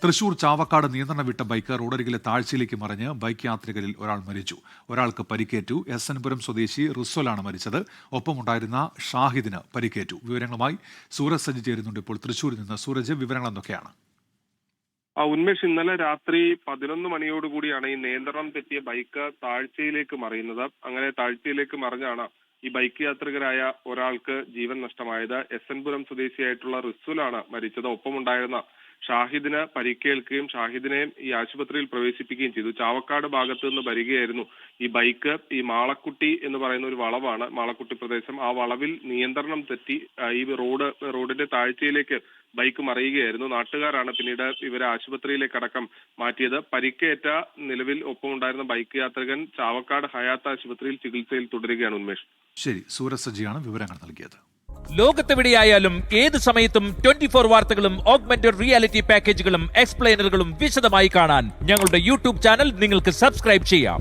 തൃശൂർ ചാവക്കാട് നിയന്ത്രണം വിട്ട ബൈക്ക് റോഡരികിലെ താഴ്ചയിലേക്ക് മറിഞ്ഞ് ബൈക്ക് യാത്രികരിൽ ഒരാൾ മരിച്ചു. ഒരാൾക്ക് പരിക്കേറ്റു. എസ്എൻപുരം സ്വദേശി റിസ്വലാണ് മരിച്ചത്. ഒപ്പമുണ്ടായിരുന്ന ഷാഹിദിന് പരിക്കേറ്റു. വിവരങ്ങളുമായി സൂരജ് സജി ചേരുന്നുണ്ട്. ഇപ്പോൾ തൃശൂരിൽ നിന്ന് സൂരജ്, വിവരങ്ങൾ എന്തൊക്കെയാണ്? ഉന്മേഷ്, ഇന്നലെ രാത്രി 11 മണിയോടുകൂടിയാണ് ഈ നിയന്ത്രണം തെറ്റിയ ബൈക്ക് താഴ്ചയിലേക്ക് മറിയുന്നത്. അങ്ങനെ താഴ്ചയിലേക്ക് മറിഞ്ഞാണ് ഈ ബൈക്ക് യാത്രികരായ ഒരാൾക്ക് ജീവൻ നഷ്ടമായത്. എസ്എൻപുരം സ്വദേശിയായിട്ടുള്ള റിസ്വലാണ് മരിച്ചത്. ഒപ്പമുണ്ടായിരുന്ന ഷാഹിദിന് പരിക്കേൽക്കുകയും ഷാഹിദിനെയും ഈ ആശുപത്രിയിൽ പ്രവേശിപ്പിക്കുകയും ചെയ്തു. ചാവക്കാട് ഭാഗത്ത് നിന്ന് വരികയായിരുന്നു ഈ ബൈക്ക്. ഈ മാളക്കുട്ടി എന്ന് പറയുന്ന ഒരു വളവാണ്, മാളക്കുട്ടി പ്രദേശം. ആ വളവിൽ നിയന്ത്രണം തെറ്റി ഈ റോഡിന്റെ താഴ്ചയിലേക്ക് ബൈക്ക് മറിയുകയായിരുന്നു. നാട്ടുകാരാണ് പിന്നീട് ഇവരെ ആശുപത്രിയിലേക്ക് അടക്കം മാറ്റിയത്. പരിക്കേറ്റ നിലവിൽ ഒപ്പമുണ്ടായിരുന്ന ബൈക്ക് യാത്രികൻ ചാവക്കാട് ഹയാത്ത് ആശുപത്രിയിൽ ചികിത്സയിൽ തുടരുകയാണ്. ഉന്മേഷ്, ശരി, സൂരജ് സജിയാണ് വിവരങ്ങൾ നൽകിയത്. ലോകത്തെവിടെയായാലും ഏത് സമയത്തും 24 വാർത്തകളും ഓഗ്മെന്റഡ് റിയാലിറ്റി പാക്കേജുകളും എക്സ്പ്ലെയിനറുകളും വിശദമായി കാണാൻ ഞങ്ങളുടെ യൂട്യൂബ് ചാനൽ നിങ്ങൾക്ക് സബ്സ്ക്രൈബ് ചെയ്യാം.